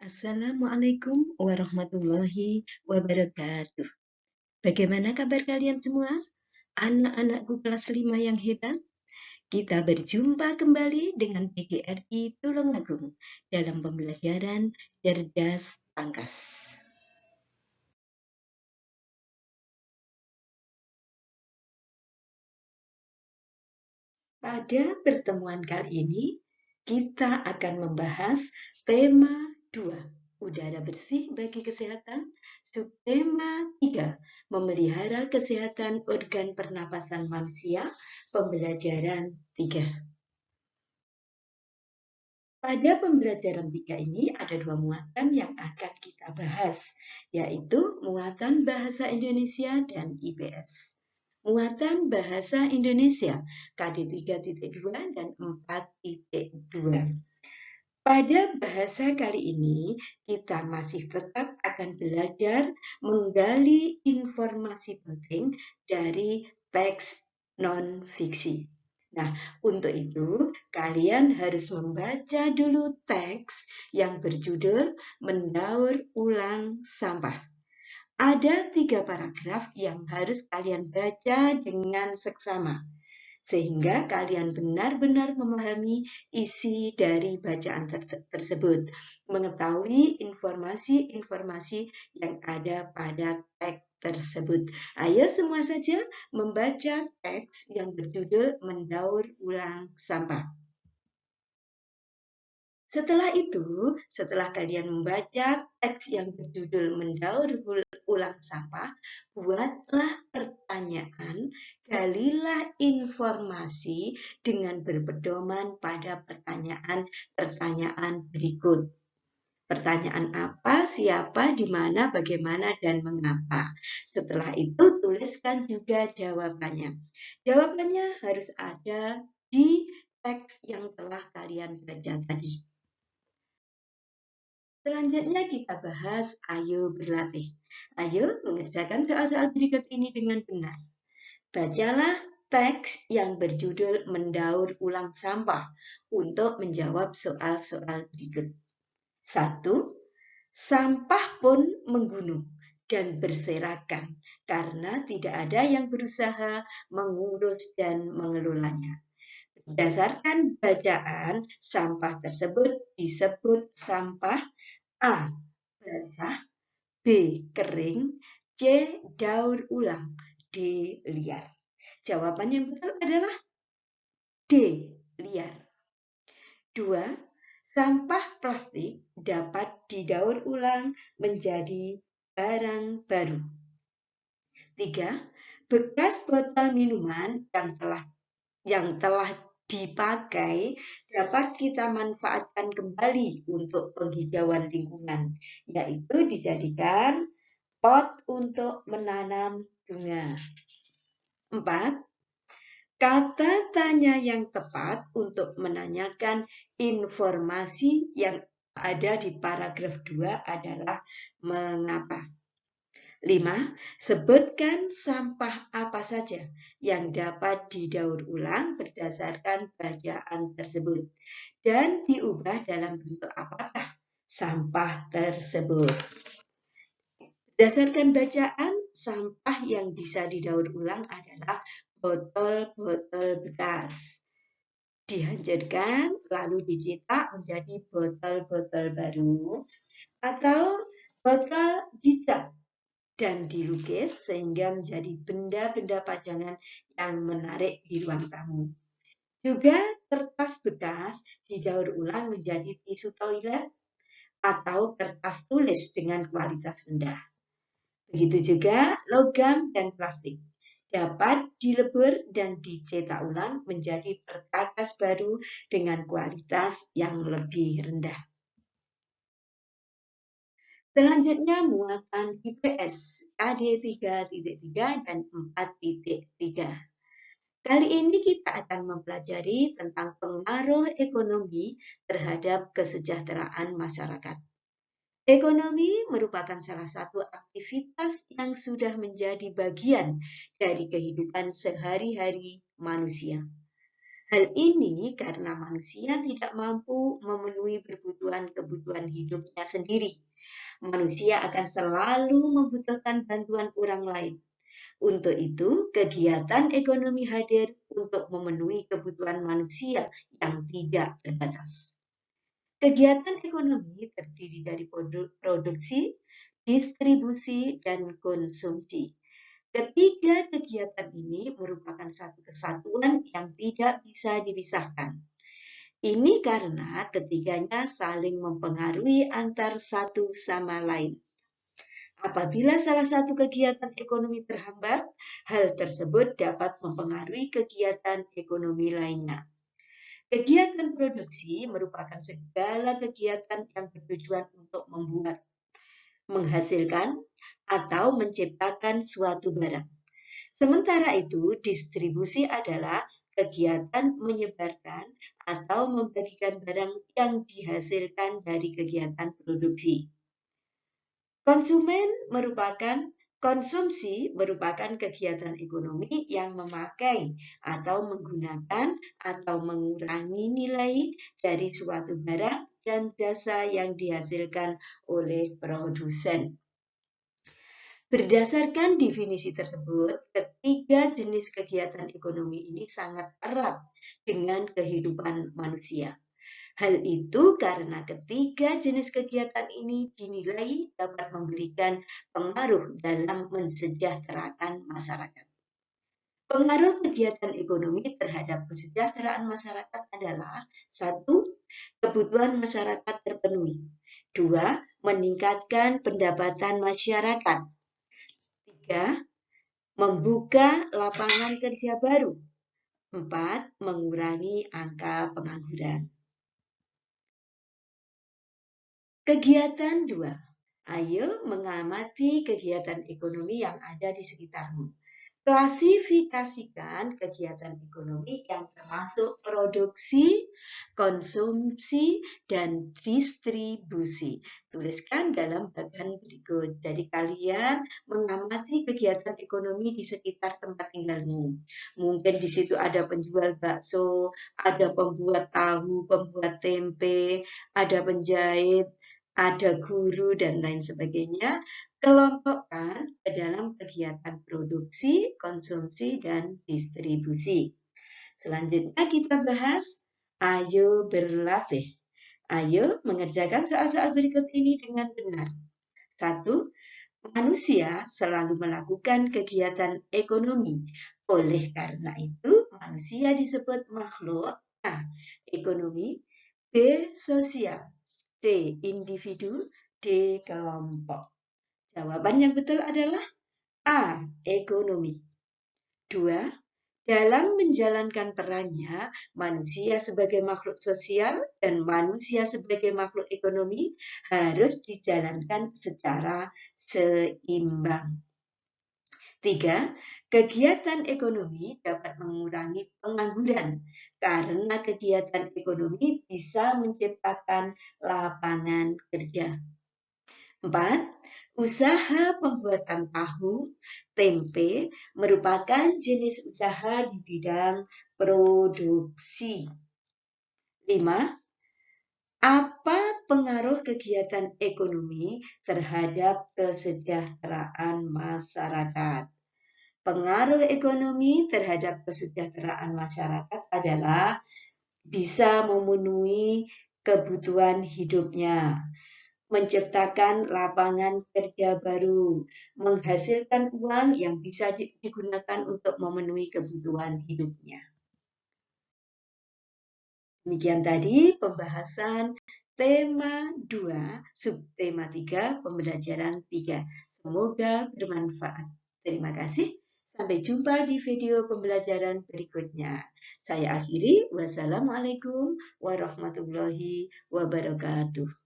Assalamualaikum warahmatullahi wabarakatuh. Bagaimana kabar kalian semua? Anak-anakku kelas 5 yang hebat. Kita berjumpa kembali dengan PGRI Tulungagung dalam pembelajaran cerdas pangkas. Pada pertemuan kali ini, kita akan membahas tema 2, udara bersih bagi kesehatan, subtema 3, memelihara kesehatan organ pernapasan manusia, pembelajaran 3. Pada pembelajaran 3 ini ada 2 muatan yang akan kita bahas, yaitu muatan bahasa Indonesia dan IPS. Muatan bahasa Indonesia KD 3.2 dan 4.2. Pada bahasa kali ini, kita masih tetap akan belajar menggali informasi penting dari teks non-fiksi. Nah, untuk itu kalian harus membaca dulu teks yang berjudul Mendaur Ulang Sampah. Ada 3 paragraf yang harus kalian baca dengan seksama, sehingga kalian benar-benar memahami isi dari bacaan tersebut, mengetahui informasi-informasi yang ada pada teks tersebut. Ayo semua saja membaca teks yang berjudul Mendaur Ulang Sampah. Setelah kalian membaca teks yang berjudul Mendaur Ulang Sampah, buatlah pertanyaan, galilah informasi dengan berpedoman pada pertanyaan berikut. Pertanyaan apa, siapa, di mana, bagaimana, dan mengapa. Setelah itu tuliskan juga jawabannya. Jawabannya harus ada di teks yang telah kalian baca tadi. Selanjutnya kita bahas ayo berlatih. Ayo mengerjakan soal-soal berikut ini dengan benar. Bacalah teks yang berjudul Mendaur Ulang Sampah untuk menjawab soal-soal berikut. 1. Sampah pun menggunung dan berserakan karena tidak ada yang berusaha mengurus dan mengelolanya. Berdasarkan bacaan, sampah tersebut disebut sampah A. Basah, B. Kering, C. Daur ulang, D. Liar. Jawaban yang betul adalah D. Liar. 2. Sampah plastik dapat didaur ulang menjadi barang baru. 3. Bekas botol minuman yang telah dipakai dapat kita manfaatkan kembali untuk penghijauan lingkungan, yaitu dijadikan pot untuk menanam bunga. 4. Kata tanya yang tepat untuk menanyakan informasi yang ada di paragraf 2 adalah mengapa. 5. Sebutkan sampah apa saja yang dapat didaur ulang berdasarkan bacaan tersebut dan diubah dalam bentuk apakah sampah tersebut. Berdasarkan bacaan, sampah yang bisa didaur ulang adalah botol-botol bekas. Dihancurkan lalu dicetak menjadi botol-botol baru, atau botol dicat dan dilukis sehingga menjadi benda-benda pajangan yang menarik di ruang tamu. Juga kertas bekas didaur ulang menjadi tisu toilet atau kertas tulis dengan kualitas rendah. Begitu juga logam dan plastik dapat dilebur dan dicetak ulang menjadi perkakas baru dengan kualitas yang lebih rendah. Selanjutnya muatan IPS KD 3.3 dan 4.3. Kali ini kita akan mempelajari tentang pengaruh ekonomi terhadap kesejahteraan masyarakat. Ekonomi merupakan salah satu aktivitas yang sudah menjadi bagian dari kehidupan sehari-hari manusia. Hal ini karena manusia tidak mampu memenuhi kebutuhan hidupnya sendiri. Manusia akan selalu membutuhkan bantuan orang lain. Untuk itu, kegiatan ekonomi hadir untuk memenuhi kebutuhan manusia yang tidak terbatas. Kegiatan ekonomi terdiri dari produksi, distribusi, dan konsumsi. Ketiga kegiatan ini merupakan satu kesatuan yang tidak bisa dipisahkan. Ini karena ketiganya saling mempengaruhi antar satu sama lain. Apabila salah satu kegiatan ekonomi terhambat, hal tersebut dapat mempengaruhi kegiatan ekonomi lainnya. Kegiatan produksi merupakan segala kegiatan yang bertujuan untuk membuat, menghasilkan, atau menciptakan suatu barang. Sementara itu, distribusi adalah kegiatan menyebarkan atau membagikan barang yang dihasilkan dari kegiatan produksi. Konsumsi merupakan kegiatan ekonomi yang memakai atau menggunakan atau mengurangi nilai dari suatu barang dan jasa yang dihasilkan oleh produsen. Berdasarkan definisi tersebut, ketiga jenis kegiatan ekonomi ini sangat erat dengan kehidupan manusia. Hal itu karena ketiga jenis kegiatan ini dinilai dapat memberikan pengaruh dalam mensejahterakan masyarakat. Pengaruh kegiatan ekonomi terhadap kesejahteraan masyarakat adalah 1. Kebutuhan masyarakat terpenuhi. 2. Meningkatkan pendapatan masyarakat. 3. Membuka lapangan kerja baru. 4. Mengurangi angka pengangguran. Kegiatan 2. Ayo mengamati kegiatan ekonomi yang ada di sekitarmu. Klasifikasikan kegiatan ekonomi yang termasuk produksi, konsumsi, dan distribusi. Tuliskan dalam bagian berikut. Jadi kalian mengamati kegiatan ekonomi di sekitar tempat tinggalmu. Mungkin di situ ada penjual bakso, ada pembuat tahu, pembuat tempe, ada penjahit, ada guru, dan lain sebagainya. Kelompokkan ke dalam kegiatan produksi, konsumsi, dan distribusi. Selanjutnya kita bahas, ayo berlatih. Ayo mengerjakan soal-soal berikut ini dengan benar. 1. Manusia selalu melakukan kegiatan ekonomi. Oleh karena itu, manusia disebut makhluk A. Ekonomi, B. Sosial, C. Individu, D. Kelompok. Jawaban yang betul adalah A. Ekonomi. 2. Dalam menjalankan perannya, manusia sebagai makhluk sosial dan manusia sebagai makhluk ekonomi harus dijalankan secara seimbang. 3. Kegiatan ekonomi dapat mengurangi pengangguran karena kegiatan ekonomi bisa menciptakan lapangan kerja. 4. Usaha pembuatan tahu, tempe merupakan jenis usaha di bidang produksi. 5. Apa pengaruh kegiatan ekonomi terhadap kesejahteraan masyarakat? Pengaruh ekonomi terhadap kesejahteraan masyarakat adalah bisa memenuhi kebutuhan hidupnya, menciptakan lapangan kerja baru, menghasilkan uang yang bisa digunakan untuk memenuhi kebutuhan hidupnya. Demikian tadi pembahasan tema 2, subtema 3, pembelajaran 3. Semoga bermanfaat. Terima kasih. Sampai jumpa di video pembelajaran berikutnya. Saya akhiri. Wassalamualaikum warahmatullahi wabarakatuh.